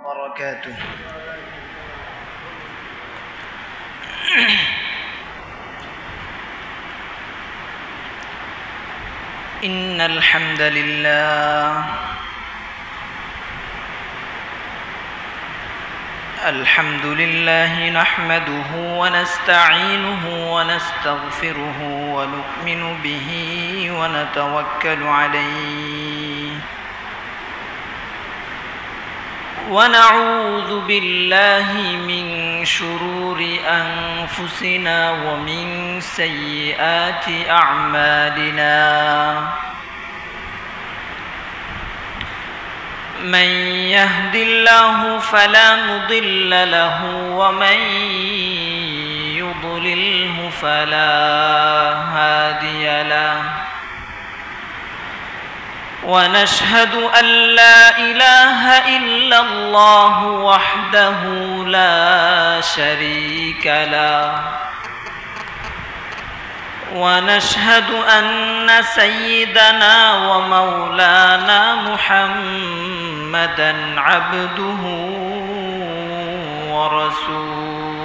وبركاته. إن الحمد لله نحمده ونستعينه ونستغفره ونؤمن به ونتوكل عليه ونعوذ بالله من شرور أنفسنا ومن سيئات أعمالنا. من يهد الله فلا مضل له ومن يضلله فلا هادي له. ونشهد أن لا إله إلا الله وحده لا شريك له. ونشهد أن سيدنا ومولانا محمدًا عبده ورسوله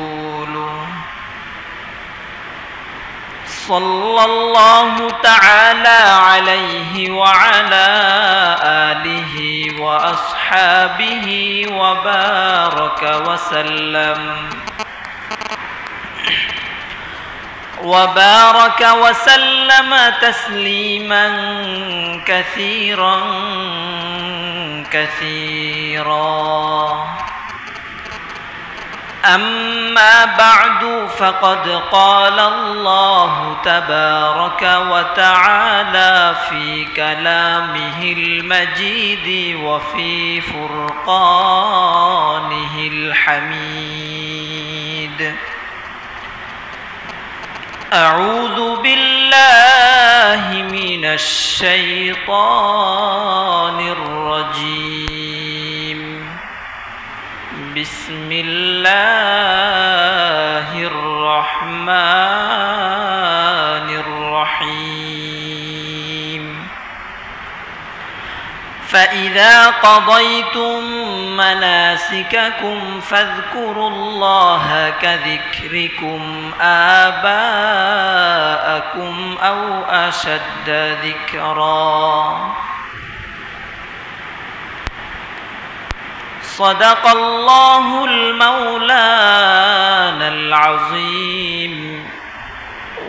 صلى الله تعالى عليه وعلى آله وأصحابه وبارك وسلم تسليما كثيرا أما بعد، فقد قال الله تبارك وتعالى في كلامه المجيد وفي فرقانه الحميد: أعوذ بالله من الشيطان الرجيم. بسم الله الرحمن الرحيم. فإذا قضيتم مناسككم فاذكروا الله كذكركم آباءكم أو أشد ذكرا. صدق الله المولانا العظيم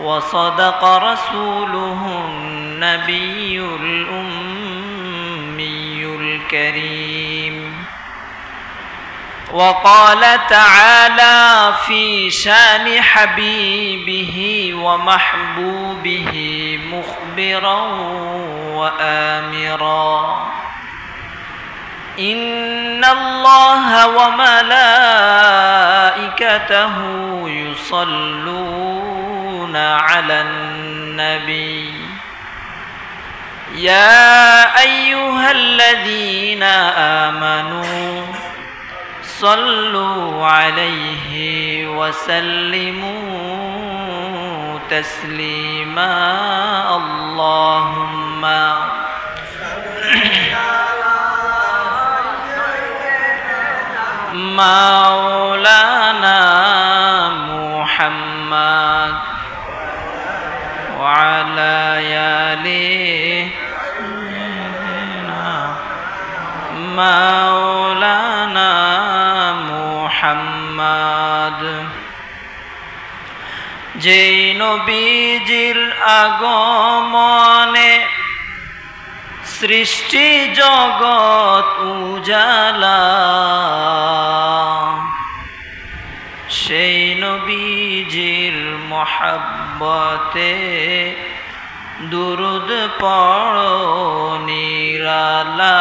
وصدق رسوله النبي الأمي الكريم. وقال تعالى في شان حبيبه ومحبوبه مخبرا وآمرا: إن الله وملائكته يصلون على النبي يا أيها الذين آمنوا صلوا عليه وسلموا تسليما. اللهم مولانا محمد وعلى آله مولانا محمد। যেই নবীজির আগমনে সৃষ্টি জগৎ উজালা, সেই নবীজির মহব্বতে দুরুদ পড়ো নিরালা।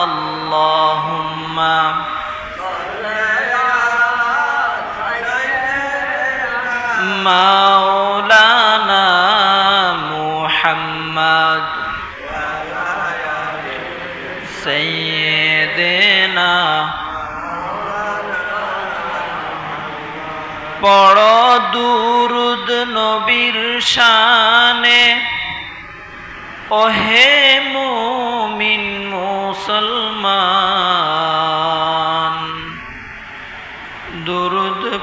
আল্লাহুম্মা মাওলানা মুহাম্মদ সাইয়্যিদিনা। পড়ো দুরুদ নবীর শানে, ওহে মুমিন মুসলমান।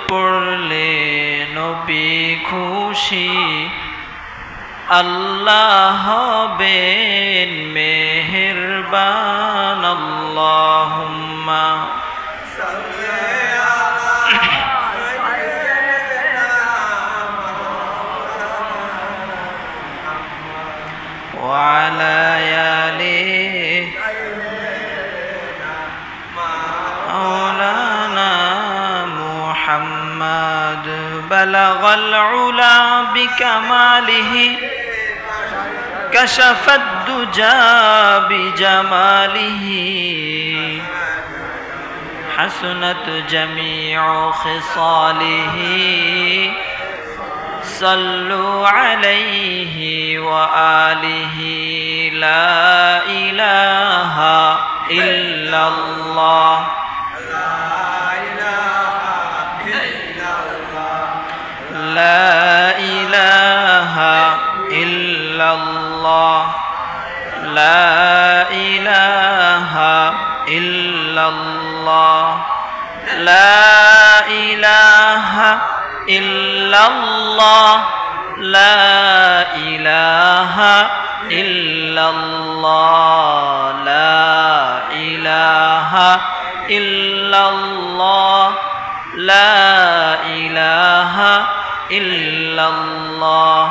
পড়লে নবী খুশি, আল্লাহ হবেন মেহেরবান। আল্লাহুম্মা وعلى آله مولانا محمد بلغ العلا بكماله كشف الدجى بجماله حسنت جميع خصاله صلوا عليه وآله لا إله إلا الله لا إله إلا الله لا إله إلا الله لا إله إلا الله لا إله إلا الله لا إله إلا الله لا إله إلا الله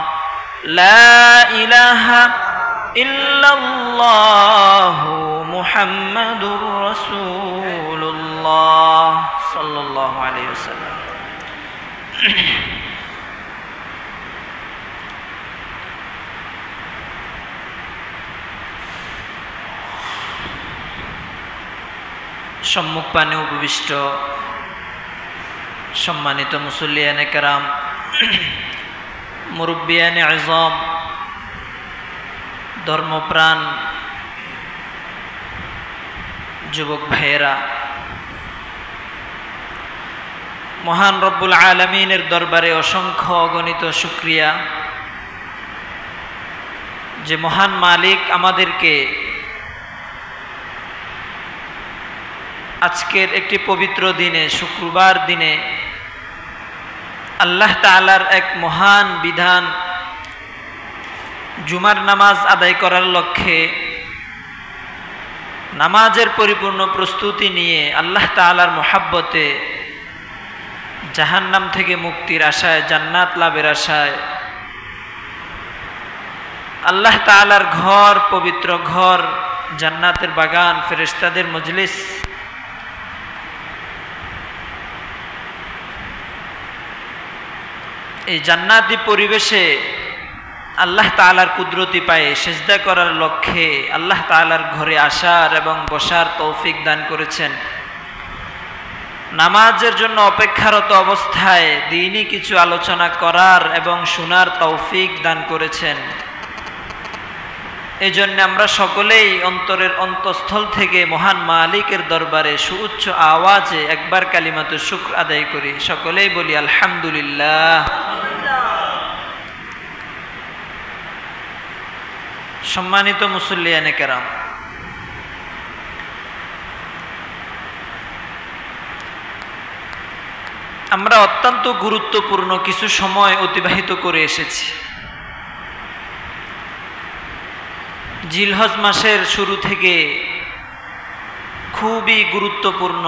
لا إله إلا الله محمد رسول الله صلى الله عليه وسلم সম্মুখপানে উপবিষ্ট সম্মানিত মুসল্লিয়ানে কেরাম, মুরব্বিয়ানে আযম, ধর্মপ্রাণ যুবক ভাইয়েরা, মহান রব্বুল আলামিনের দরবারে অসংখ্য অগণিত শুকরিয়া যে মহান মালিক আমাদেরকে আজকের একটি পবিত্র দিনে, শুক্রবার দিনে আল্লাহ তাআলার এক মহান বিধান জুমার নামাজ আদায় করার লক্ষ্যে নামাজের পরিপূর্ণ প্রস্তুতি নিয়ে আল্লাহ তাআলার মহাব্বতে জাহান্নাম থেকে মুক্তির আশায়, জান্নাত লাভের আশায় আল্লাহ তাআলার ঘর, পবিত্র ঘর, জান্নাতের বাগান, ফেরেশতাদের মজলিস, এই জান্নাতি পরিবেশে আল্লাহ তাআলার কুদরতি পায়ে সিজদা করার লক্ষ্যে আল্লাহ তাআলার ঘরে আসার এবং বসার তৌফিক দান করেছেন। নামাজের জন্য অপেক্ষারত অবস্থায় দ্বীনি কিছু আলোচনা করার এবং শোনার তৌফিক দান করেছেন। এই জন্য আমরা সকলেই অন্তরের অন্তঃস্থল থেকে মহান মালিকের দরবারে সুউচ্চ আওয়াজে একবার কালিমাতু শুকর আদায় করি। সকলেই বলি আলহামদুলিল্লাহ। সম্মানিত মুসল্লিয়ানে কেরাম, আমরা অত্যন্ত গুরুত্বপূর্ণ কিছু সময় অতিবাহিত করে এসেছি। জিলহজ মাসের শুরু থেকে খুবই গুরুত্বপূর্ণ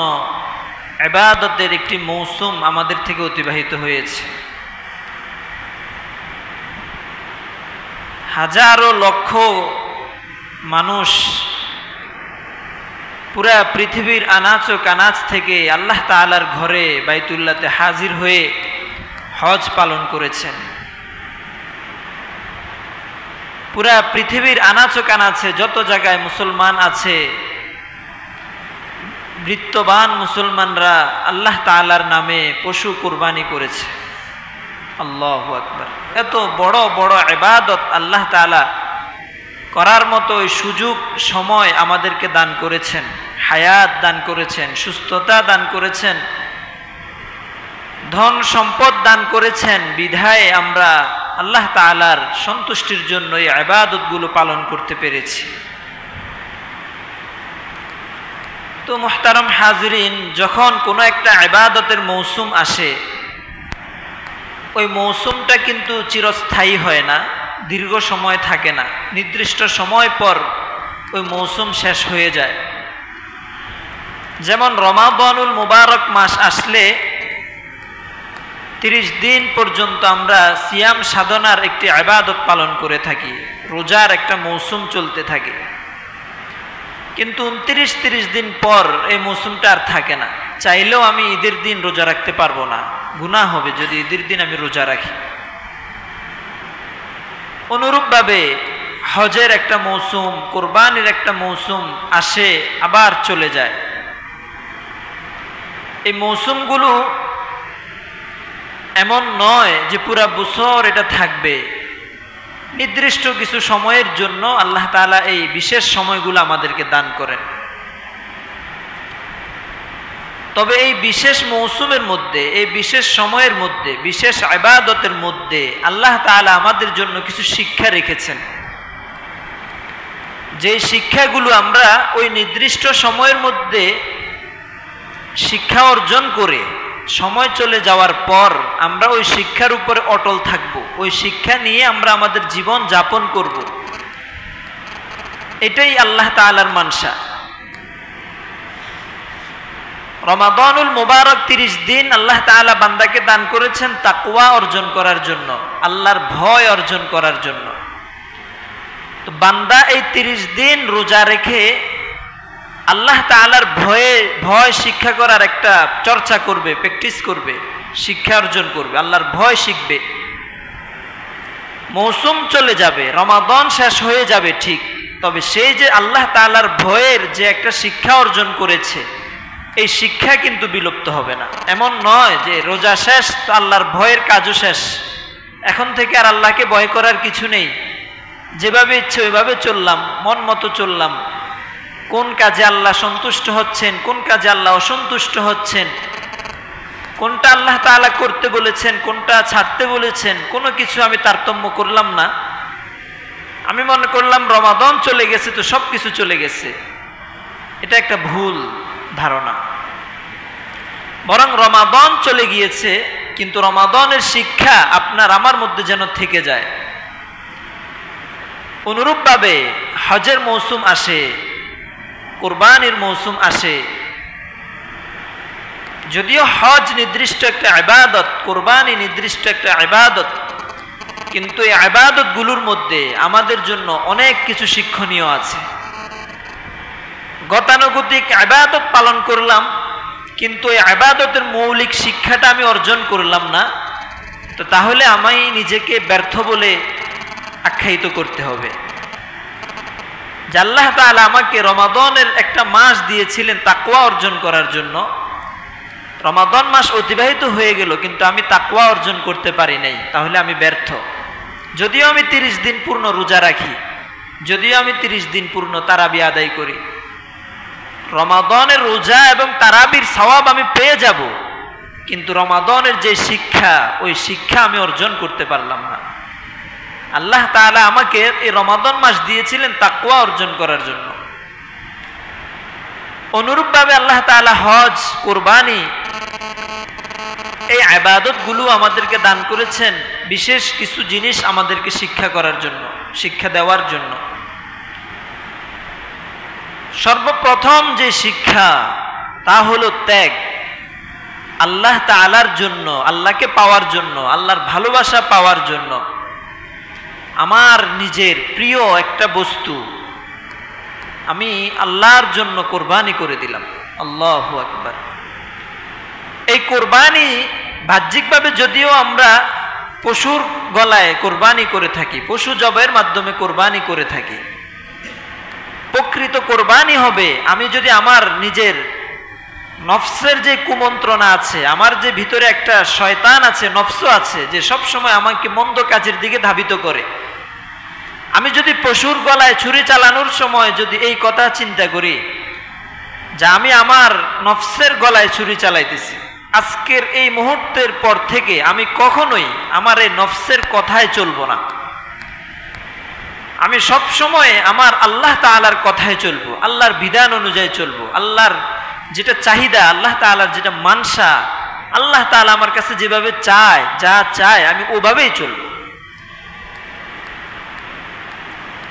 ইবাদতের একটি মৌসুম আমাদের থেকে অতিবাহিত হয়েছে। হাজারো লক্ষ মানুষ পুরা পৃথিবীর আনাচ ও কানাচ থেকে আল্লাহ তাআলার ঘরে বাইতুল্লাহতে হাজির হয়ে হজ পালন করেছেন। পুরা পৃথিবীর আনাচ ও কানাচে যত জায়গায় মুসলমান আছে, বৃত্তবান মুসলমানরা আল্লাহ তাআলার নামে পশু কুরবানি করেছে। আল্লাহু আকবার। এত বড় বড় ইবাদত আল্লাহ তাআলা করার মতো সুযোগ সময় আমাদেরকে দান করেছেন, হায়াত দান করেছেন, সুস্থতা দান করেছেন, ধন সম্পদ দান করেছেন। বিধায় আমরা আল্লাহ তাআলার সন্তুষ্টির জন্য এই ইবাদতগুলো পালন করতে পেরেছি। তো তো মুহতারাম হাজিরিন, যখন কোনো একটা ইবাদতের মৌসুম আসে, ওই মৌসুমটা কিন্তু চিরস্থায়ী হয় না, দীর্ঘ সময় থাকে না, নির্দিষ্ট সময় পর ওই মৌসুম শেষ হয়ে যায়। যেমন রমাদানুল মুবারক মাস আসলে 30 দিন পর্যন্ত আমরা সিয়াম সাধনার একটি ইবাদত পালন করে থাকি, রোজার একটা মৌসুম চলতে থাকে। কিন্তু 29-30 দিন পর এই মৌসুমটা আর থাকে না। চাইলেও আমি ঈদের দিন রোজা রাখতে পারবো না, গুনাহ হবে যদি ঈদের দিন আমি রোজা রাখি। অনুরূপভাবে হজের একটা মৌসুম, কোরবানির একটা মৌসুম আসে, আবার চলে যায়। এই মৌসুমগুলো এমন নয় যে পুরা বছর এটা থাকবে, নির্দিষ্ট কিছু সময়ের জন্য আল্লাহ তাআলা এই বিশেষ সময়গুলো আমাদেরকে দান করেন। তবে এই বিশেষ মৌসুমের মধ্যে, এই বিশেষ সময়ের মধ্যে, বিশেষ ইবাদতের মধ্যে আল্লাহ তাআলা আমাদের জন্য কিছু শিক্ষা রেখেছেন, যে শিক্ষাগুলো আমরা ওই নির্দিষ্ট সময়ের মধ্যে শিক্ষা অর্জন করে সময় চলে যাওয়ার পর আমরা ওই শিক্ষার উপরে অটল থাকব, ওই শিক্ষা নিয়ে আমরা আমাদের জীবন যাপন করব। এটাই আল্লাহ তাআলার মানসা। রমাদানুল মুবারক 30 দিন আল্লাহ তাআলা বান্দাকে দান করেছেন তাকওয়া অর্জন করার জন্য, আল্লাহর ভয় অর্জন করার জন্য। তো বান্দা এই 30 দিন রোজা রেখে আল্লাহ তাআলার ভয় শিক্ষা করার একটা চর্চা করবে, প্র্যাকটিস করবে, শিক্ষা অর্জন করবে, আল্লাহর ভয় শিখবে। মৌসুম চলে যাবে, রমাদান শেষ হয়ে যাবে ঠিক, তবে সেই যে আল্লাহ তাআলার ভয়ের যে একটা শিক্ষা অর্জন করেছে, এই শিক্ষা কিন্তু বিলুপ্ত হবে না। এমন নয় যে রোজা শেষ তো আল্লাহর ভয়ের কাজও শেষ, এখন থেকে আর আল্লাহকে ভয় করার কিছু নেই, যেভাবে ইচ্ছে ওইভাবে চললাম, মন মতো চললাম। কোন কাজে আল্লাহ সন্তুষ্ট হচ্ছেন, কোন কাজে আল্লাহ অসন্তুষ্ট হচ্ছেন, কোনটা আল্লাহ তাআলা করতে বলেছেন, কোনটা ছাড়তে বলেছেন, কোনো কিছু আমি তারতম্য করলাম না। আমি মনে করলাম রমাদান চলে গেছে তো সব কিছু চলে গেছে। এটা একটা ভুল ধারণা। বরং রমাদান চলে গিয়েছে, কিন্তু রমাদানের শিক্ষা আপনার আমার মধ্যে যেন থেকে যায়। অনুরূপভাবে হজের মৌসুম আসে, কুরবানির মৌসুম আসে। যদিও হজ নির্দিষ্ট একটা ইবাদত, কুরবানি নির্দিষ্ট একটা ইবাদত, কিন্তু এই ইবাদতগুলোর মধ্যে আমাদের জন্য অনেক কিছু শিক্ষণীয় আছে। গতানুগতিক ইবাদত পালন করলাম, কিন্তু এই ইবাদতের মৌলিক শিক্ষাটা আমি অর্জন করলাম না, তো তাহলে আমি নিজেকে ব্যর্থ বলে আখ্যায়িত করতে হবে। যে আল্লাহ তাআলা আমাকে রমাদানের একটা মাস দিয়েছিলেন তাকওয়া অর্জন করার জন্য, রমাদান মাস অতিবাহিত হয়ে গেল কিন্তু আমি তাকওয়া অর্জন করতে পারি নাই, তাহলে আমি ব্যর্থ। যদিও আমি 30 দিন পূর্ণ রোজা রাখি, যদিও আমি 30 দিন পূর্ণ তারাবি আদায় করি, রমাদানের রোজা এবং তারাবির সওয়াব আমি পেয়ে যাব, কিন্তু রমাদানের যে শিক্ষা, ওই শিক্ষা আমি অর্জন করতে পারলাম না। আল্লাহ তাআলা আমাকে এই রমাদান মাস দিয়েছিলেন তাকওয়া অর্জন করার জন্য। অনুরূপভাবে আল্লাহ তাআলা হজ, কুরবানি এই ইবাদতগুলো আমাদেরকে দান করেছেন বিশেষ কিছু জিনিস আমাদেরকে শিক্ষা করার জন্য, শিক্ষা দেওয়ার জন্য। সর্বপ্রথম যে শিক্ষা তা হলো ত্যাগ। আল্লাহ তাআলার জন্য, আল্লাহকে পাওয়ার জন্য, আল্লাহর ভালোবাসা পাওয়ার জন্য আমার নিজের প্রিয় একটা বস্তু আমি আল্লাহর জন্য কোরবানি করে দিলাম। আল্লাহু আকবার। এই কোরবানি বাহ্যিকভাবে যদিও আমরা পশুর গলায় কোরবানি করে থাকি, পশু জবাইয়ের মাধ্যমে কোরবানি করে থাকি, প্রকৃত কোরবানি হবে আমি যদি আমার নিজের নফসের যে কুমন্ত্রণা আছে, আমার যে ভিতরে একটা শয়তান আছে, নফস আছে, যে সব সময় আমাকে মন্দ কাজের দিকে ধাবিত করে, আমি যদি পশুর গলায় ছুরি চালানোর সময় যদি এই কথা চিন্তা করি যে আমি আমার নফসের গলায় ছুরি চালাইতেছি, আজকের এই মুহূর্তের পর থেকে আমি কখনোই আমার এই নফসের কথায় চলবো না, আমি সব সময় আমার আল্লাহ তাআলার কথায় চলবো, আল্লাহর বিধান অনুযায়ী চলবো, আল্লাহর যেটা চাহিদা, আল্লাহ তাআলার যেটা মানসা, আল্লাহ তাআলা আমার কাছে যেভাবে চায়, যা চায় আমি ওভাবেই চলব।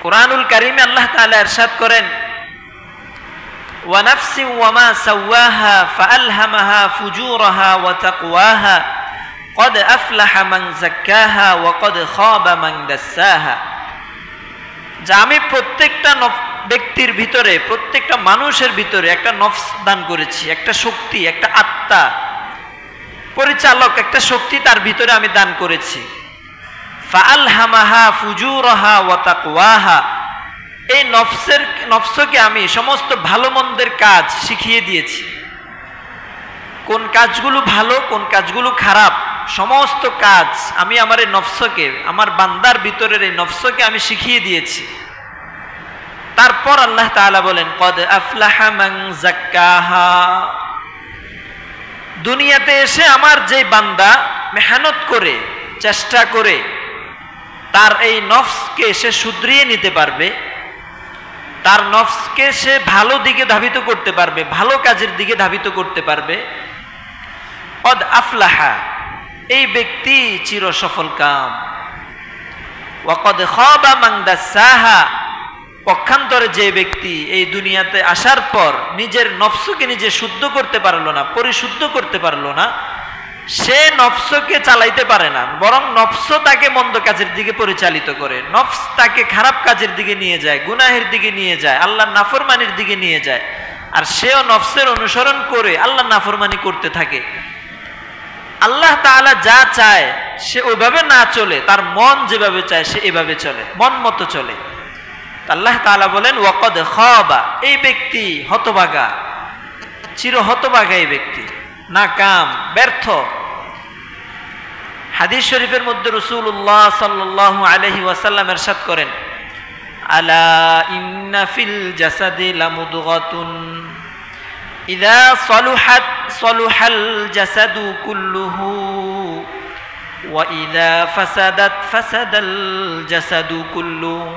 কোরআনুল কারীমে আল্লাহ তাআলা ইরশাদ করেন, ওয়া নাফসিন ওয়া মা সাওয়াহা ফাআলহামাহা ফুজুরাহা ওয়া তাকওয়াহা কদ আফলাহা মান যাক্কাহা ওয়া কদ খাবা মান দাসসাহা। যা আমি প্রত্যেকটা ব্যক্তির ভিতরে, প্রত্যেকটা মানুষের ভিতরে একটা নফস দান করেছি, একটা শক্তি, একটা আত্মা, পরিচালক একটা শক্তি তার ভিতরে আমি দান করেছি। ফাআলহামাহা ফুজুরাহা ওয়া তাকওয়াহা, এই নফসকে আমি সমস্ত ভালো মন্দের কাজ শিখিয়ে দিয়েছি। কোন কাজগুলো ভালো, কোন কাজগুলো খারাপ, সমস্ত কাজ আমি আমার এই নফসকে, আমার বান্দার ভিতরের এই নফসকে আমি শিখিয়ে দিয়েছি। তারপর আল্লাহ তাআলা বলেন, কদ আফলাহা মান যাক্কাহা, দুনিয়াতে এসে আমার যে বান্দা মেহনত করে, চেষ্টা করে তার এই নফসকে সে শুধরিয়ে নিতে পারবে, তার নফসকে সে ভালো দিকে ধাবিত করতে পারবে, ভালো কাজের দিকে ধাবিত করতে পারবে, কদ আফলাহা, এই ব্যক্তি চির সফল কাম। ওয়া কদ খাবা মান দাসসাহা, পক্ষান্তরে যে ব্যক্তি এই দুনিয়াতে আসার পর নিজের নফসকে নিজে শুদ্ধ করতে পারলো না, পরিশুদ্ধ করতে পারলো না, সে নফসকে চালাইতে পারে না, বরং নফস তাকে মন্দ কাজের দিকে পরিচালিত করে, নফস তাকে খারাপ কাজের দিকে নিয়ে যায়, গুনাহের দিকে নিয়ে যায়, আল্লাহর নাফরমানির দিকে নিয়ে যায়, আর সেও নফসের অনুসরণ করে আল্লাহর নাফরমানি করতে থাকে। আল্লাহ তাআলা যা চায় সে ওইভাবে না চলে, তার মন যেভাবে চায় সে এভাবে চলে, মন মতো চলে। আল্লাহ তাআলা বলেন, ওয়া কদ খাবা, এই ব্যক্তি হতভাগা, চির হতভাগা এই ব্যক্তি, নাকাম, ব্যর্থ। হাদিস শরীফের মধ্যে রাসূলুল্লাহ সাল্লাল্লাহু আলাইহি ওয়াসাল্লাম ইরশাদ করেন, আলা ইন্না ফিল জাসাদি লামুদগাতুন ইযা সালুহাত সালুহাল জাসাদু কুল্লুহু ওয়া ইযা ফাসাদাত ফাসাদাল জাসাদু কুল্লুহু।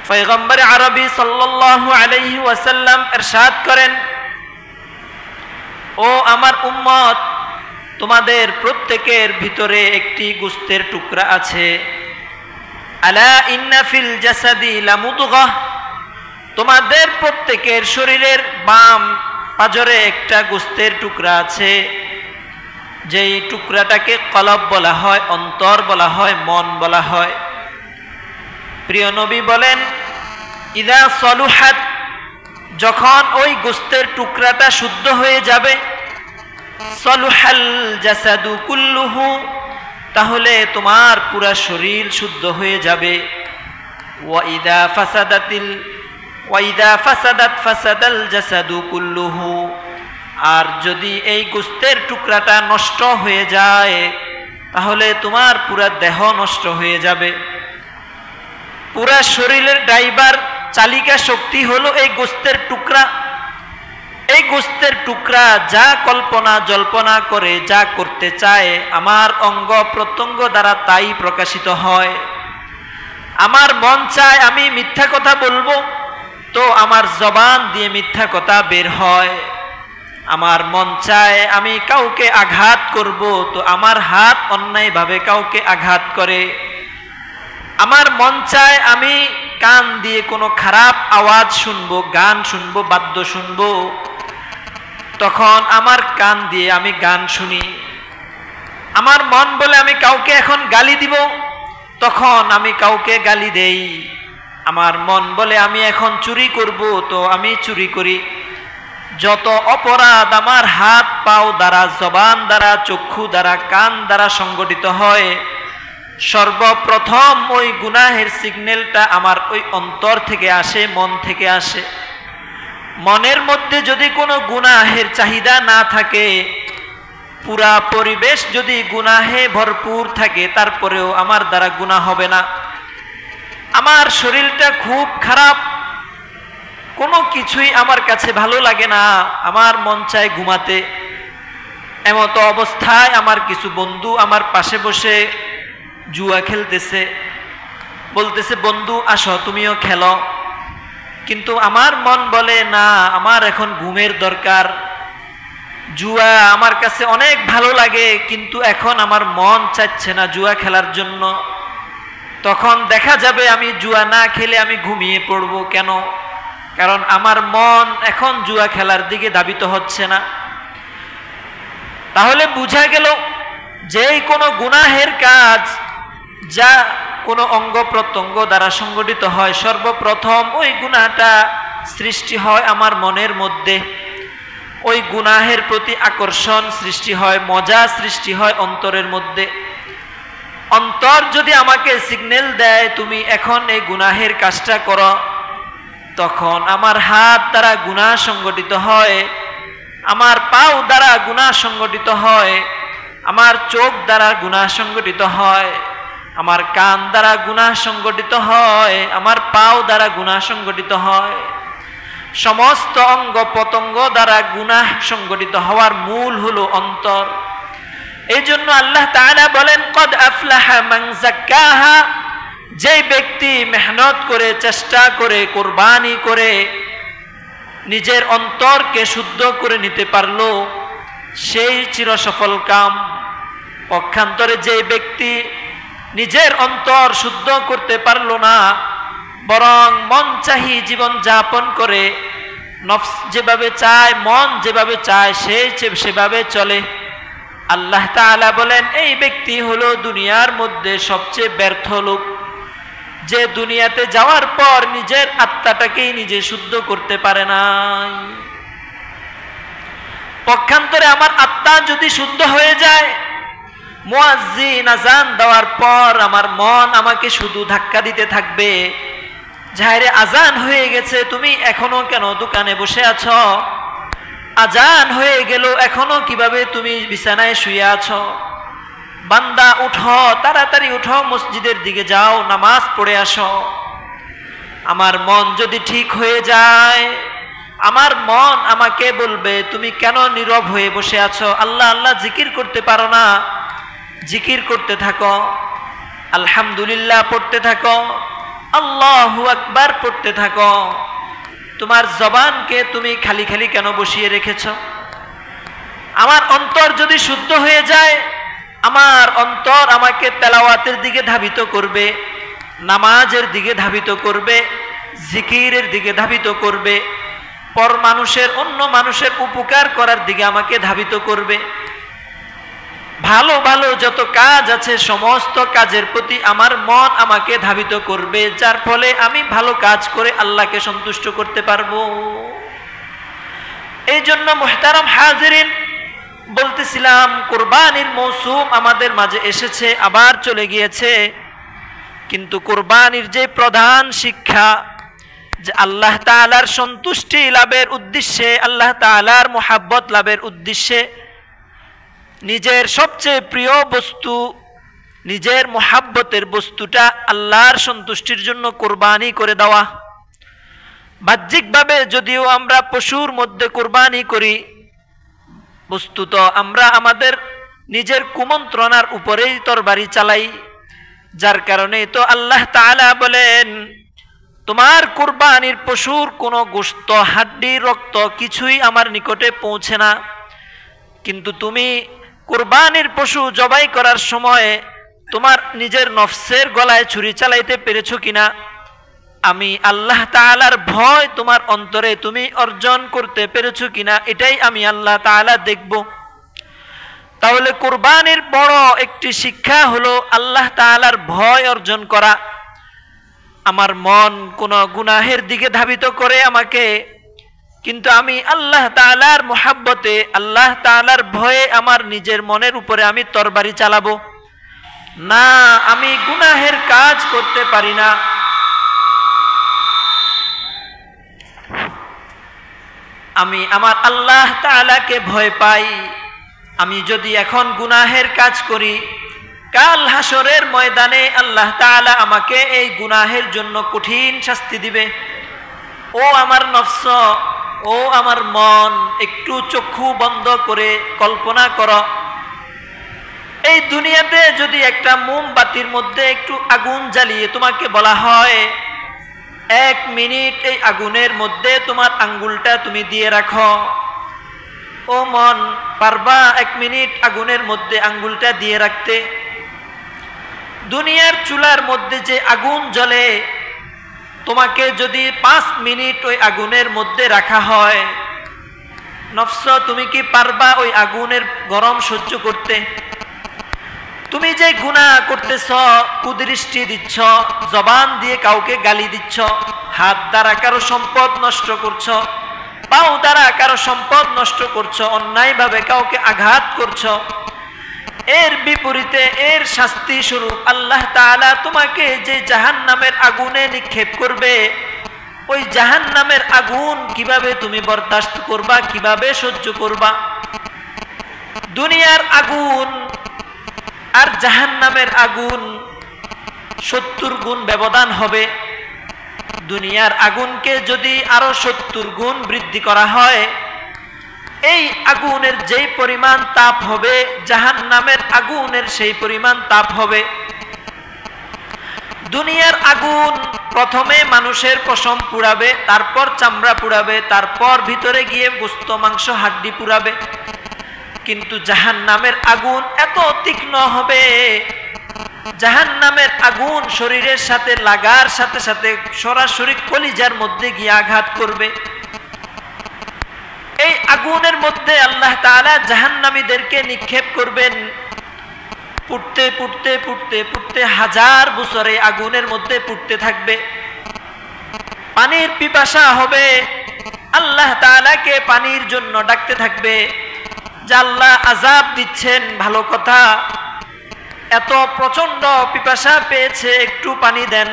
পয়গম্বর আরবি সাল্লাল্লাহু আলাইহি ওয়াসাল্লাম ইরশাদ করেন, ও আমার উম্মত, তোমাদের প্রত্যেকের ভিতরে একটি গোশতের টুকরা আছে। আলা ইন্না ফিল জাসাদি লামুদগাহ, তোমাদের প্রত্যেকের শরীরের বাম পাজরে একটা গোশতের টুকরা আছে, যেই টুকরাটাকে কলব বলা হয়, অন্তর বলা হয়, মন বলা হয়। প্রিয় নবী বলেন, ইযা সালুহাত, যখন ওই গোশতের টুকরাটা শুদ্ধ হয়ে যাবে, সালুহাল জাসাদু কুল্লুহু, তাহলে তোমার পুরা শরীর শুদ্ধ হয়ে যাবে। ওয়া ইযা ফাসাদাত ফাসাদাল জাসাদু কুল্লুহু, আর যদি এই গোশতের টুকরাটা নষ্ট হয়ে যায় তাহলে তোমার পুরা দেহ নষ্ট হয়ে যাবে। পুরা শরীরের ড্রাইভার, চালিকা শক্তি হলো এই গোশতের টুকরা। এই গোশতের টুকরা যা কল্পনা জল্পনা করে, যা করতে চায়, আমার অঙ্গ প্রত্যঙ্গ দ্বারা তাই প্রকাশিত হয়। আমার মন চায় আমি মিথ্যা কথা বলবো, তো আমার জবান দিয়ে মিথ্যা কথা বের হয়। আমার মন চায় আমি কাউকে আঘাত করব, তো আমার হাত অন্যায়ভাবে কাউকে আঘাত করে। আমার মন চায় আমি কান দিয়ে কোনো খারাপ আওয়াজ শুনবো, গান শুনবো, বাদ্য শুনবো, তখন আমার কান দিয়ে আমি গান শুনি। আমার মন বলে আমি কাউকে এখন গালি দিব, তখন আমি কাউকে গালি দেই। আমার মন বলে আমি এখন চুরি করব, তো আমি চুরি করি। যত অপরাধ আমার হাত পাও দ্বারা, জবান দ্বারা, চক্ষু দ্বারা, কান দ্বারা সংগঠিত হয়, সর্বপ্রথম ওই গুনাহের সিগন্যালটা আমার ওই অন্তর থেকে আসে, মন থেকে আসে। মনের মধ্যে যদি কোনো গুনাহের চাহিদা না থাকে, পুরা পরিবেশ যদি গুনাহে ভরপুর থাকে, তারপরেও আমার দ্বারা গুনাহ হবে না। আমার শরীরটা খুব খারাপ, কোনো কিছুই আমার কাছে ভালো লাগে না, আমার মন চায় ঘুমাতে। এমত অবস্থায় আমার কিছু বন্ধু আমার পাশে বসে জুয়া খেলতেছে, বলতেছে, বন্ধু আসো তুমিও খেলো। কিন্তু আমার মন বলে না, আমার এখন ঘুমের দরকার। জুয়া আমার কাছে অনেক ভালো লাগে, কিন্তু এখন আমার মন চাচ্ছে না জুয়া খেলার জন্য। তখন দেখা যাবে আমি জুয়া না খেলে আমি ঘুমিয়ে পড়ব। কেন? কারণ আমার মন এখন জুয়া খেলার দিকে ধাবিত হচ্ছে না। তাহলে বোঝা গেল যেই কোনো গুনাহের কাজ যা কোনো অঙ্গ প্রত্যঙ্গ দ্বারা সংগঠিত হয়, সর্বপ্রথম ওই গুনাহটা সৃষ্টি হয় আমার মনের মধ্যে। ওই গুনাহের প্রতি আকর্ষণ সৃষ্টি হয়, মজা সৃষ্টি হয় অন্তরের মধ্যে। অন্তর যদি আমাকে সিগন্যাল দেয় তুমি এখন এই গুনাহের কাজটা করো, তখন আমার হাত দ্বারা গুনাহ সংগঠিত হয়, আমার পাও দ্বারা গুনাহ সংগঠিত হয়, আমার চোখ দ্বারা গুনাহ সংগঠিত হয়, আমার কান দ্বারা গুনাহ সংগঠিত হয়, আমার পাও দ্বারা গুনাহ সংগঠিত হয়। সমস্ত অঙ্গ প্রত্যঙ্গ দ্বারা গুনাহ সংগঠিত হওয়ার মূল হলো অন্তর। এই জন্য আল্লাহ তাআলা বলেন, কদ আফলাহা মান যাক্কাহা, যে ব্যক্তি মেহনত করে, চেষ্টা করে, কুরবানি করে নিজের অন্তরকে শুদ্ধ করে নিতে পারলো, সেই চিরসফল কাম। পক্ষান্তরে যে ব্যক্তি নিজের অন্তর শুদ্ধ করতে পারলো না, বরং মন চাহি জীবন যাপন করে, নফস যেভাবে চায়, মন যেভাবে চায় সেভাবে চলে, আল্লাহ তাআলা বলেন এই ব্যক্তি হলো দুনিয়ার মধ্যে সবচেয়ে ব্যর্থ লোক, যে দুনিয়াতে যাওয়ার পর নিজের আত্মাটাকেই নিজে শুদ্ধ করতে পারে নাই। পক্ষান্তরে আমার আত্মা যদি শুদ্ধ হয়ে যায়, মুয়াজ্জিন আযান দেওয়ার পর আমার মন আমাকে শুধু ধাক্কা দিতে থাকবে, যাইরে আজান হয়ে গেছে, তুমি এখনো কেন দোকানে বসে আছো? আজান হয়ে গেল, এখনো কিভাবে তুমি বিছানায় শুয়ে আছো? বান্দা উঠো, তাড়াতাড়ি উঠো, মসজিদের দিকে যাও, নামাজ পড়ে আসো। আমার মন যদি ঠিক হয়ে যায়, আমার মন আমাকে বলবে তুমি কেন নীরব হয়ে বসে আছো? আল্লাহ আল্লাহ জিকির করতে পারো না? জিকির করতে থাকো, আলহামদুলিল্লাহ পড়তে থাকো, আল্লাহু আকবার পড়তে থাকো। তোমার জবানকে তুমি খালি খালি কেন বসিয়ে রেখেছ? আমার অন্তর যদি শুদ্ধ হয়ে যায়, আমার অন্তর আমাকে তেলাওয়াতের দিকে ধাবিত করবে, নামাজের দিকে ধাবিত করবে, জিকিরের দিকে ধাবিত করবে, পর মানুষের, অন্য মানুষের উপকার করার দিকে আমাকে ধাবিত করবে। ভালো ভালো যত কাজ আছে সমস্ত কাজের প্রতি আমার মন আমাকে ধাবিত করবে, যার ফলে আমি ভালো কাজ করে আল্লাহকে সন্তুষ্ট করতে পারবো। এই জন্য মুহতারাম হাজিরিন, বলতেছিলাম কুরবানির মৌসুম আমাদের মাঝে এসেছে, আবার চলে গিয়েছে, কিন্তু কুরবানির যে প্রধান শিক্ষা, যে আল্লাহ তাআলার সন্তুষ্টি লাভের উদ্দেশ্যে, আল্লাহ তাআলার মুহাব্বত লাভের উদ্দেশ্যে নিজের সবচেয়ে প্রিয় বস্তু, নিজের মুহাব্বতের বস্তুটা আল্লাহর সন্তুষ্টির জন্য কুরবানি করে দেওয়া। বাহ্যিকভাবে যদিও আমরা পশুর মধ্যে কুরবানি করি, বস্তুত আমরা আমাদের নিজের কুমন্ত্রণার উপরেই তরবারি চালাই, যার কারণে তো আল্লাহ তাআলা বলেন তোমার কুরবানির পশুর কোনো গোশত, হাড্ডি, রক্ত কিছুই আমার নিকটে পৌঁছে না। কিন্তু তুমি কুরবানির পশু জবাই করার সময় তোমার নিজের নফসের গলায় ছুরি চালাইতে পেরেছো কিনা, আমি আল্লাহ তাআলার ভয় তোমার অন্তরে তুমি অর্জন করতে পেরেছো কিনা, এটাই আমি আল্লাহ তাআলা দেখব। তাহলে কুরবানির বড় একটি শিক্ষা হলো আল্লাহ তাআলার ভয় অর্জন করা। আমার মন কোন গুনাহের দিকে ধাবিত করে আমাকে, কিন্তু আমি আল্লাহ তাআলার মুহাব্বতে, আল্লাহ তাআলার ভয়ে আমার নিজের মনের উপরে আমি তরবারি চালাবো না। আমি গুনাহের কাজ করতে পারি না, আমি আমার আল্লাহ তাআলাকে ভয় পাই। আমি যদি এখন গুনাহের কাজ করি, কাল হাসরের ময়দানে আল্লাহ তাআলা আমাকে এই গুনাহের জন্য কঠিন শাস্তি দিবে। ও আমার নফস, ও আমার মন, একটু চক্ষু বন্ধ করে কল্পনা করো, এই দুনিয়াতে যদি একটা মোমবাতির মধ্যে একটু আগুন জ্বালিয়ে তোমাকে বলা হয় 1 মিনিট এই আগুনের মধ্যে তোমার আঙ্গুলটা তুমি দিয়ে রাখো। ও মন, পারবা 1 মিনিট আগুনের মধ্যে আঙ্গুলটা দিয়ে রাখতে? দুনিয়ার চুলার মধ্যে যে আগুন জ্বলে, তোমাকে যদি 5 মিনিট ওই আগুনের মধ্যে রাখা হয়, নফস তুমি কি পারবা ওই আগুনের গরম সহ্য করতে? তুমি যে গুনাহ করতেছ, কুদৃষ্টি দিচ্ছ, জবান দিয়ে কাউকে গালি দিচ্ছ, হাত দ্বারা কারো সম্পদ নষ্ট করছো, পাও দ্বারা কারো সম্পদ নষ্ট করছো, অন্যায়ভাবে কাউকে আঘাত করছো, এর বিপরীতে এর শাস্তি স্বরূপ আল্লাহ তাআলা তোমাকে যে জাহান্নামের আগুনে নিক্ষেপ করবে, ওই জাহান্নামের আগুন কিভাবে তুমি বরদাস্ত করবা, কিভাবে সহ্য করবা? দুনিয়ার আগুন আর জাহান্নামের আগুন 70 গুণ ব্যবধান হবে। দুনিয়ার আগুনকে যদি আরো 70 গুণ বৃদ্ধি করা হয়, এই আগুনের যেই পরিমাণ তাপ হবে, জাহান্নামের আগুনের সেই পরিমাণ তাপ হবে। দুনিয়ার আগুন প্রথমে মানুষের পশম পুড়াবে, তারপর চামড়া পুড়াবে, তারপর ভিতরে গিয়ে গোশত মাংস হাড্ডি পুড়াবে। কিন্তু জাহান্নামের আগুন এত তীক্ষ্ণ হবে, জাহান্নামের আগুন শরীরের সাথে লাগার সাথে সাথে সরাসরি কলিজার মধ্যে গিয়ে আঘাত করবে। এই আগুনের মধ্যে আল্লাহ তাআলা জাহান্নামীদেরকে নিক্ষেপ করবেন। পুড়তে পুড়তে পুড়তে পুড়তে 1000 বছরে আগুনের মধ্যে পুড়তে থাকবে। পানির পিপাসা হবে, আল্লাহ তাআলাকে পানির জন্য ডাকতে থাকবে যে আল্লাহ আযাব দিচ্ছেন, ভালো কথা, এত প্রচন্ড পিপাসা পেয়েছে, একটু পানি দেন।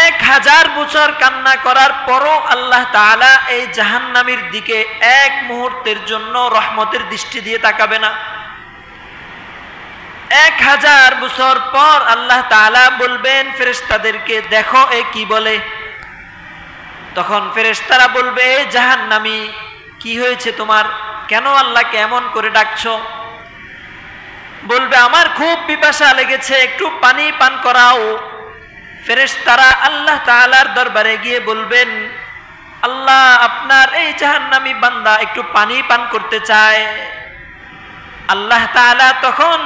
1000 বছর কান্না করার পরও আল্লাহ তাআলা এই জাহান্নামীর দিকে এক মুহূর্তের জন্য রহমতের দৃষ্টি দিয়ে তাকাবে না। 1000 বছর পর আল্লাহ তাআলা বলবেন ফেরেশতাদেরকে, দেখো এ কি বলে। তখন ফেরেশতারা বলবে, এ জাহান্নামী, কি হয়েছে তোমার? কেন আল্লাহকে এমন করে ডাকছো? বলবে, আমার খুব পিপাসা লেগেছে, একটু পানি পান করাও। ফেরেশতারা আল্লাহ তাআলার দরবারে গিয়ে বলবেন, আল্লাহ, আপনার এই জাহান্নামী বান্দা একটু পানি পান করতে চায়। আল্লাহ তাআলা তখন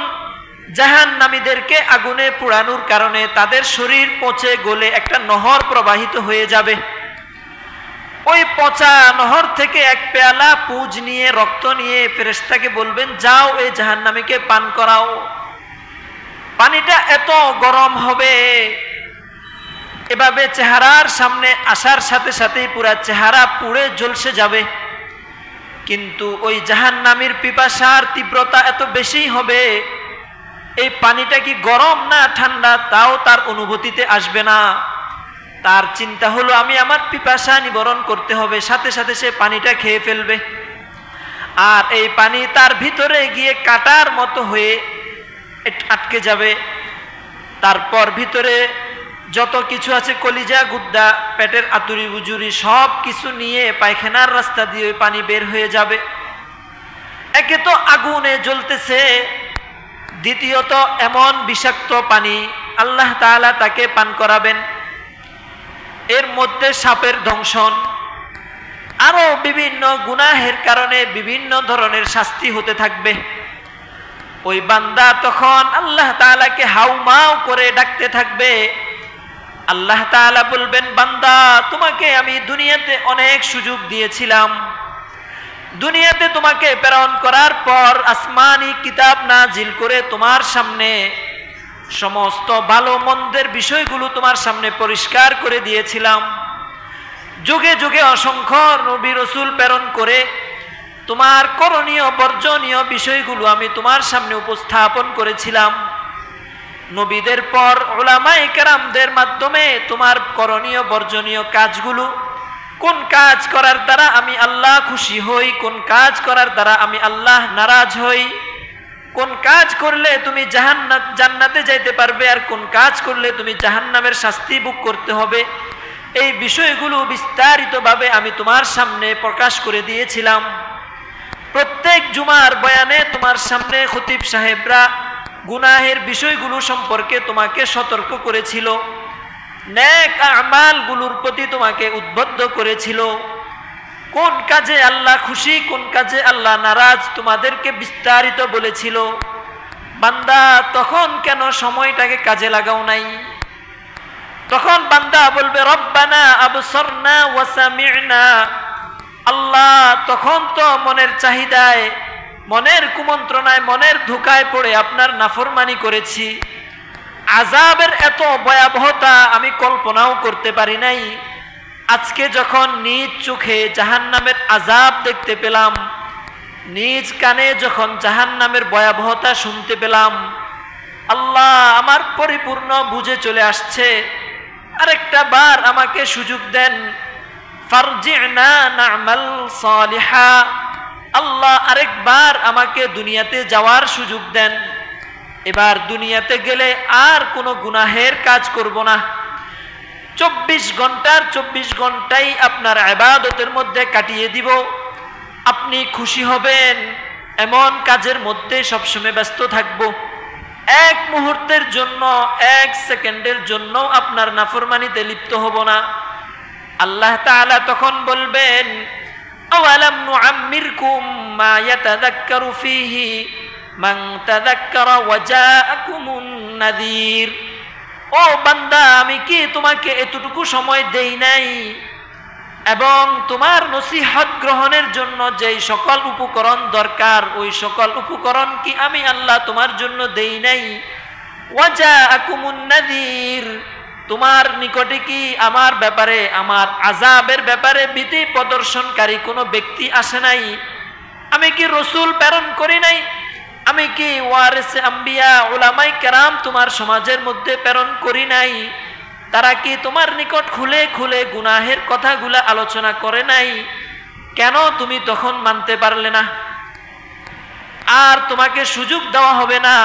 জাহান্নামীদেরকে আগুনে পোড়ানোর কারণে তাদের শরীর পচে গলে একটা নহর প্রবাহিত হয়ে যাবে। ওই পচা নহর থেকে এক পেয়ালা পুঁজ নিয়ে, রক্ত নিয়ে ফেরেশতাকে বলবেন, যাও এই জাহান্নামীকে পান করাও। পানিটা এত গরম হবে, এভাবে চেহারার সামনে আসার সাথে সাথেই পুরা চেহারা পুড়ে ঝলসে যাবে। কিন্তু ওই জাহান্নামীর পিপাসার তীব্রতা এত বেশি হবে, এই পানিটা কি গরম না ঠান্ডা তাও তার অনুভূতিতে আসবে না। তার চিন্তা হলো, আমি আমার পিপাসা নিবারণ করতে হবে, সাথে সাথে সে পানিটা খেয়ে ফেলবে। আর এই পানি তার ভিতরে গিয়ে কাটার মতো হয়ে আটকে যাবে। তারপর ভিতরে যত কিছু আছে, কলিজা, গুদ্দা, পেটের আতুরি বুজুরি সব কিছু নিয়ে পায়খানার রাস্তা দিয়ে ওই পানি বের হয়ে যাবে। একে তো আগুনে জ্বলতেছে, দ্বিতীয়ত এমন বিষাক্ত পানি আল্লাহ তাআলা তাকে পান করাবেন। এর মধ্যে সাপের দংশন, আরো বিভিন্ন গুনাহের কারণে বিভিন্ন ধরনের শাস্তি হতে থাকবে। ওই বান্দা তখন আল্লাহ তাআলাকে হাউমাউ করে ডাকতে থাকবে। আল্লাহ তাআলা বলবেন, বান্দা, তোমাকে আমি দুনিয়াতে অনেক সুযোগ দিয়েছিলাম। দুনিয়াতে তোমাকে প্রেরণ করার পর আসমানি কিতাব নাজিল করে তোমার সামনে সমস্ত ভালো মন্দের বিষয়গুলো তোমার সামনে পরিষ্কার করে দিয়েছিলাম। যুগে যুগে অসংখ্য নবী রাসূল প্রেরণ করে তোমার করণীয় বর্জনীয় বিষয়গুলো আমি তোমার সামনে উপস্থাপন করেছিলাম। নবীদের পর উলামায়ে কেরামদের মাধ্যমে তোমার করণীয় বর্জনীয় কাজগুলো, কোন কাজ করার দ্বারা আমি আল্লাহ খুশি হই, কোন কাজ করার দ্বারা আমি আল্লাহ নারাজ হই, কোন কাজ করলে তুমি জান্নাতে যাইতে পারবে আর কোন কাজ করলে তুমি জাহান্নামের শাস্তি ভোগ করতে হবে, এই বিষয়গুলো বিস্তারিতভাবে আমি তোমার সামনে প্রকাশ করে দিয়েছিলাম। প্রত্যেক জুমার বয়ানে তোমার সামনে খতিব সাহেবরা গুনাহের বিষয়গুলো সম্পর্কে তোমাকে সতর্ক করেছিল। নেক আমালগুলোর প্রতি তোমাকে উদ্বুদ্ধ করেছিল। কোন কাজে আল্লাহ খুশি, কোন কাজে আল্লাহ নারাজ তোমাদেরকে বিস্তারিত বলেছিল। বান্দা তখন কেন সময়টাকে কাজে লাগাও নাই? তখন বান্দা বলবে রব্বানা আবসারনা ওয়া সামি'না। আল্লাহ তখন তো মনের চাহিদায়, মনের কুমন্ত্রণায়, মনের ধোঁকায় পড়ে আপনার নাফরমানি করেছি। আযাবের এত ভয়াবহতা আমি কল্পনাও করতে পারি নাই। আজকে যখন নিজ চোখে জাহান্নামের আযাব দেখতে পেলাম, নিজ কানে যখন জাহান্নামের ভয়াবহতা শুনতে পেলাম, আল্লাহ আমার পরিপূর্ণ বুঝে চলে আসছে। আরেকটা বার আমাকে সুযোগ দেন, ফারজি'না না'মাল সালিহা। আল্লাহ আরেকবার আমাকে দুনিয়াতে যাওয়ার সুযোগ দেন। এবার দুনিয়াতে গেলে আর কোনো গুনাহের কাজ করব না। 24 ঘন্টার 24 ঘন্টাই আপনার ইবাদতের মধ্যে কাটিয়ে দিব। আপনি খুশি হবেন এমন কাজের মধ্যে সবসময় ব্যস্ত থাকব। এক মুহূর্তের জন্য, এক সেকেন্ডের জন্য আপনার নাফরমানিতে লিপ্ত হব না। আল্লাহ তাআলা তখন বলবেন আওয়ালাম নুআম্মিরকুম মা ইয়াতাযাক্কারু ফীহি মান তাযাক্কারা ওয়া জাআকুমুন নাযীর। ও বান্দা, আমি কি তোমাকে এতটুকু সময় দেই নাই এবং তোমার নসিহত গ্রহণের জন্য যেই সকল উপকরণ দরকার, ওই সকল উপকরণ কি আমি আল্লাহ তোমার জন্য দেই নাই? ওয়া জাআকুমুন নাযীর, তোমার নিকটে কি আমার ব্যাপারে, আমার আযাবের ব্যাপারে ভীতি প্রদর্শনকারী কোনো ব্যক্তি আসে নাই? আমি কি রসুল প্রেরণ করি নাই? আমি কি ওয়ারিসে আম্বিয়া উলামায়ে কেরাম তোমার সমাজের মধ্যে প্রেরণ করি নাই? তারা কি তোমার নিকট খুলে খুলে গুনাহের কথাগুলা আলোচনা করে নাই? কেন তুমি তখন মানতে পারলে না? আর তোমাকে সুযোগ দেওয়া হবে না।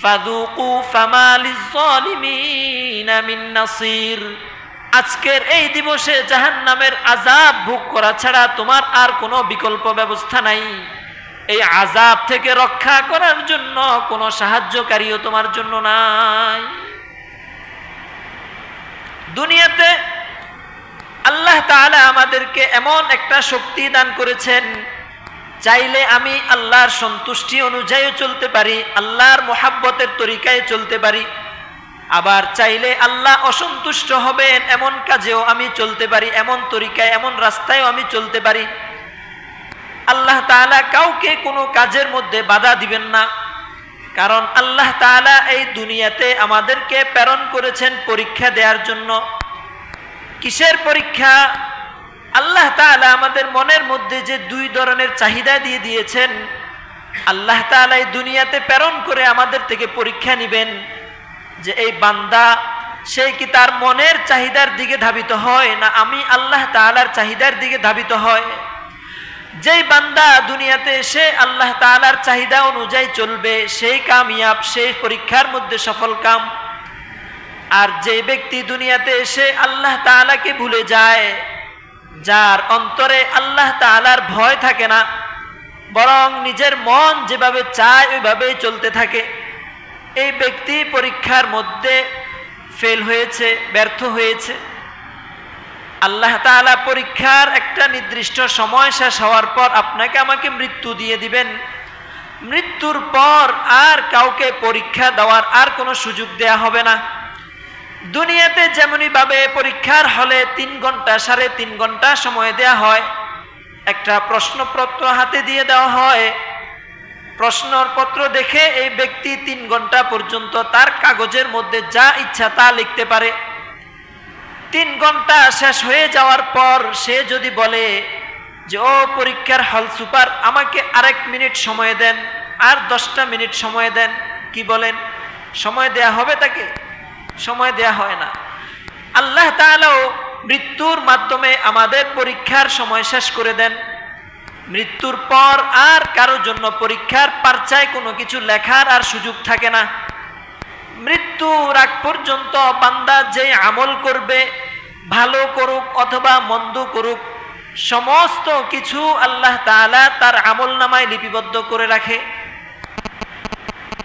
ফাযুকু ফামা লিয-যালিমিনা মিন নাসির। আজকের এই দিবসে জাহান্নামের আযাব ভোগ করা ছাড়া তোমার আর কোনো বিকল্প ব্যবস্থা নাই। এই আযাব থেকে রক্ষা করার জন্য কোনো সাহায্যকারীও তোমার জন্য নাই। দুনিয়াতে আল্লাহ তাআলা আমাদেরকে এমন একটা শক্তি দান করেছেন, চাইলে আমি আল্লাহর সন্তুষ্টি অনুযায়ী চলতে পারি, আল্লাহর মোহাব্বতের তরিকায় চলতে পারি। আবার চাইলে আল্লাহ অসন্তুষ্ট হবেন এমন কাজেও আমি চলতে পারি, এমন তরিকায়, এমন রাস্তায়ও আমি চলতে পারি। আল্লাহ তাআলা কাউকে কোনো কাজের মধ্যে বাধা দিবেন না, কারণ আল্লাহ তাআলা এই দুনিয়াতে আমাদেরকে প্রেরণ করেছেন পরীক্ষা দেওয়ার জন্য। কিসের পরীক্ষা? আল্লাহ তাআলা আমাদের মনের মধ্যে যে দুই ধরনের চাহিদা দিয়ে দিয়েছেন, আল্লাহ তাআলা এই দুনিয়াতে প্রেরণ করে আমাদের থেকে পরীক্ষা নেবেন যে এই বান্দা সে কি তার মনের চাহিদার দিকে ধাবিত হয় না আমি আল্লাহ তাআলার চাহিদার দিকে ধাবিত হয়। যেই বান্দা দুনিয়াতে এসে আল্লাহ তাআলার চাহিদা অনুযায়ী চলবে সেই কামিয়াব, সেই পরীক্ষার মধ্যে সফল কাম। আর যে ব্যক্তি দুনিয়াতে এসে আল্লাহ তাআলাকে ভুলে যায়, যার অন্তরে আল্লাহ তাআলার ভয় থাকে না, বরং নিজের মন যেভাবে চায় ওইভাবেই চলতে থাকে, এই ব্যক্তি পরীক্ষার মধ্যে ফেল হয়েছে, ব্যর্থ হয়েছে। আল্লাহ তাআলা পরীক্ষার একটা নির্দিষ্ট সময় শেষ হওয়ার পর আপনাকে আমাকে মৃত্যু দিয়ে দিবেন। মৃত্যুর পর আর কাউকে পরীক্ষা দেওয়ার আর কোনো সুযোগ দেয়া হবে না। দুনিয়াতে যেমনি ভাবে পরীক্ষার হলে 3 ঘন্টা 3.5 ঘন্টা সময় দেয়া হয়, একটা প্রশ্নপত্র হাতে দিয়ে দেওয়া হয়, প্রশ্নপত্র দেখে এই ব্যক্তি 3 ঘন্টা পর্যন্ত তার কাগজের মধ্যে যা ইচ্ছা তা লিখতে পারে। 3 ঘন্টা শেষ হয়ে যাওয়ার পর সে যদি বলে যে ও পরীক্ষার হল সুপার, আমাকে আরেক মিনিট সময় দেন, আর 10টা মিনিট সময় দেন, কি বলেন? সময় দেয়া হবে তাকে? সময় দেয়া হয় না। আল্লাহ তাআলাও মৃত্যুর মাধ্যমে আমাদের পরীক্ষার সময় শেষ করে দেন। মৃত্যুর পর আর কারোর জন্য পরীক্ষার পার্চায় কোনো কিছু লেখার আর সুযোগ থাকে না। মৃত্যুর আগ পর্যন্ত বান্দা যে আমল করবে, ভালো করুক অথবা মন্দ করুক, সমস্ত কিছু আল্লাহ তাআলা তার আমল নামায় লিপিবদ্ধ করে রাখে।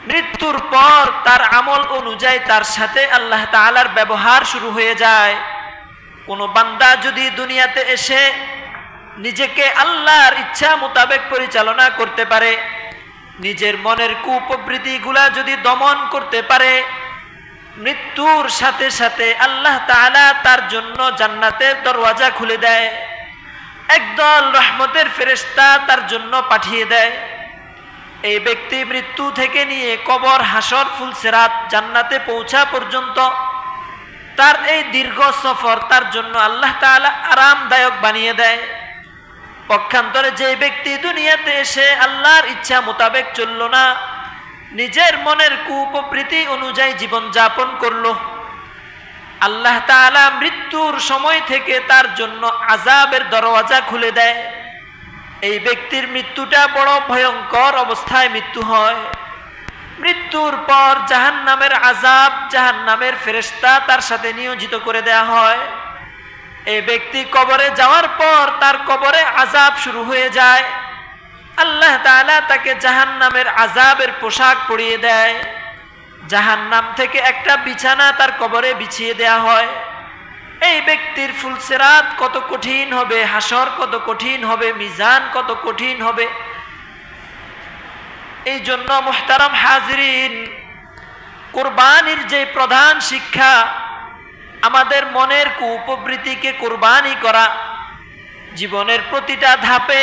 মৃত্যুর পর তার আমল অনুযায়ী তার সাথে আল্লাহ তাআলার ব্যবহার শুরু হয়ে যায়। কোনো বান্দা যদি দুনিয়াতে এসে নিজেকে আল্লাহর ইচ্ছা মোতাবেক পরিচালনা করতে পারে, নিজের মনের কুপ্রবৃত্তিগুলা যদি দমন করতে পারে, মৃত্যুর সাথে সাথে আল্লাহ তাআলা তার জন্য জান্নাতের দরওয়াজা খুলে দেয়, একদল রহমতের ফেরেশতা তার জন্য পাঠিয়ে দেয়। এই ব্যক্তি মৃত্যু থেকে নিয়ে কবর, হাসর, ফুলসিরাত, জান্নাতে পৌঁছা পর্যন্ত তার এই দীর্ঘ সফর তার জন্য আল্লাহ তাআলা আরামদায়ক বানিয়ে দেয়। পক্ষান্তরে যে ব্যক্তি দুনিয়াতে এসে আল্লাহর ইচ্ছা মোতাবেক চলল না, নিজের মনের কুপ্রবৃত্তি অনুযায়ী জীবন যাপন করলো, আল্লাহ তাআলা মৃত্যুর সময় থেকে তার জন্য আযাবের দরওয়াজা খুলে দেয়। এই ব্যক্তির মৃত্যুটা বড় ভয়ঙ্কর অবস্থায় মৃত্যু হয়। মৃত্যুর পর জাহান্নামের আযাব, জাহান্নামের ফেরেশতা তার সাথে নিয়োজিত করে দেয়া হয়। এই ব্যক্তি কবরে যাওয়ার পর তার কবরে আযাব শুরু হয়ে যায়। আল্লাহ তাআলা তাকে জাহান্নামের আযাবের পোশাক পরিয়ে দেয়। জাহান্নাম থেকে একটা বিছানা তার কবরে বিছিয়ে দেয়া হয়। এই ব্যক্তির ফুলসিরাত কত কঠিন হবে, হাসর কত কঠিন হবে, মিজান কত কঠিন হবে। এই জন্য মুহতারাম হাজিরিন, কুরবানির যে প্রধান শিক্ষা, আমাদের মনের কুপ্রবৃত্তিকে কুরবানি করা, জীবনের প্রতিটা ধাপে,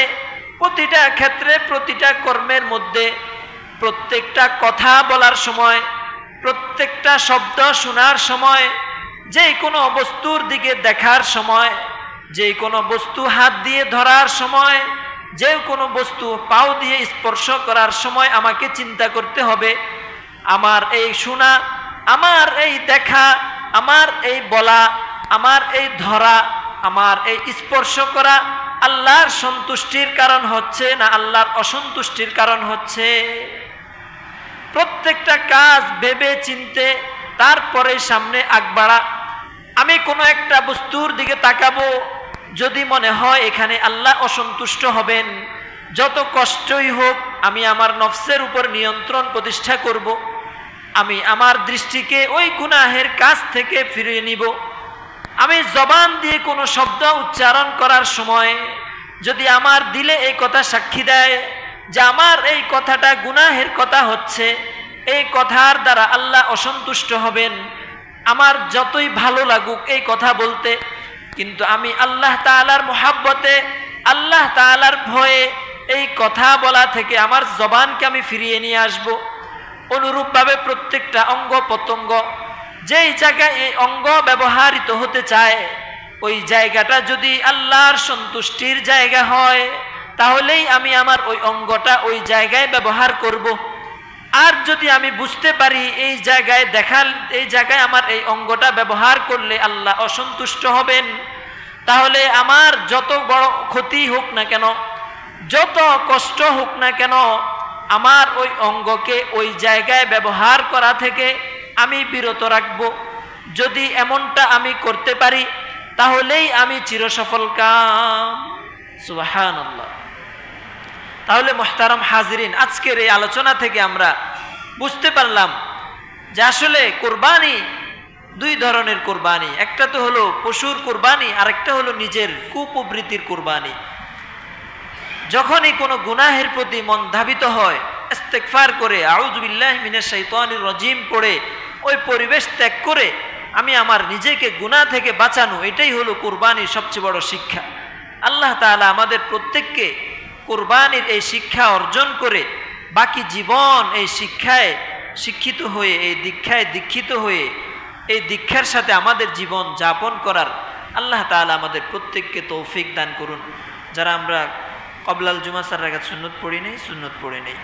প্রতিটা ক্ষেত্রে, প্রতিটা কর্মের মধ্যে, প্রত্যেকটা কথা বলার সময়, প্রত্যেকটা শব্দ শোনার সময়, যে কোনো বস্তুর দিকে দেখার সময়, যে কোনো বস্তু হাত দিয়ে ধরার সময়, যে কোনো বস্তু পাও দিয়ে স্পর্শ করার সময় আমাকে চিন্তা করতে হবে, আমার এই শোনা, আমার এই দেখা, আমার এই বলা, আমার এই ধরা, আমার এই স্পর্শ করা আল্লাহর সন্তুষ্টির কারণ হচ্ছে না আল্লাহর অসন্তুষ্টির কারণ হচ্ছে। প্রত্যেকটা কাজ ভেবে চিনতে তারপরে সামনে আগ বাড়া। আমি কোনো একটা বস্তুর দিকে তাকাবো, যদি মনে হয় এখানে আল্লাহ অসন্তুষ্ট হবেন, যত কষ্টই হোক আমি আমার নফসের উপর নিয়ন্ত্রণ প্রতিষ্ঠা করব। আমি আমার দৃষ্টিকে ওই গুনাহের কাজ থেকে ফিরিয়ে নিব। আমি জবান দিয়ে কোনো শব্দ উচ্চারণ করার সময় যদি আমার দিলে এই কথা সাক্ষী দেয় যে আমার এই কথাটা গুনাহের কথা হচ্ছে, এই কথার দ্বারা আল্লাহ অসন্তুষ্ট হবেন, আমার যতই ভালো লাগুক এই কথা বলতে, কিন্তু আমি আল্লাহ তাআলার মহাব্বতে, আল্লাহ তাআলার ভয়ে এই কথা বলা থেকে আমার জবানকে আমি ফিরিয়ে নিয়ে আসব। অনুরূপভাবে প্রত্যেকটা অঙ্গ প্রত্যঙ্গ, যেই জায়গায় এই অঙ্গ ব্যবহৃত হতে চায়, ওই জায়গাটা যদি আল্লাহর সন্তুষ্টির জায়গা হয়, তাহলেই আমি আমার ওই অঙ্গটা ওই জায়গায় ব্যবহার করব। আর যদি আমি বুঝতে পারি এই জায়গায় এই জায়গায় আমার এই অঙ্গটা ব্যবহার করলে আল্লাহ অসন্তুষ্ট হবেন, তাহলে আমার যত বড় ক্ষতি হোক না কেন, যত কষ্ট হোক না কেন, আমার ওই অঙ্গকে ওই জায়গায় ব্যবহার করা থেকে আমি বিরত রাখব। যদি এমনটা আমি করতে পারি তাহলেই আমি চিরসফল কাম। সুবহানাল্লাহ। তাহলে মুহতারাম হাজিরিন, আজকের এই আলোচনা থেকে আমরা বুঝতে পারলাম যে আসলে কুরবানি দুই ধরনের কুরবানি। একটা তো হলো পশুর কুরবানি, আরেকটা হলো নিজের কুপ্রবৃত্তির কুরবানি। যখনই কোনো গুনাহের প্রতি মন ধাবিত হয়, ইস্তেগফার করে আউযু বিল্লাহি মিনাশ শাইতানির রাজিম পড়ে ওই পরিবেশ ত্যাগ করে আমি আমার নিজেকে গুনাহ থেকে বাঁচানো, এটাই হলো কুরবানির সবচেয়ে বড় শিক্ষা। আল্লাহ তাআলা আমাদের প্রত্যেককে কুরবানির এই শিক্ষা অর্জন করে বাকি জীবন এই শিক্ষায় শিক্ষিত হয়ে, এই দীক্ষায় দীক্ষিত হয়ে, এই দীক্ষার সাথে আমাদের জীবন যাপন করার আল্লাহ তাআলা আমাদের প্রত্যেককে তৌফিক দান করুন। যারা আমরা কবলাল জুমা 4 রাকাত সুন্নত পড়ি নেই, সুন্নত পড়ে নেই।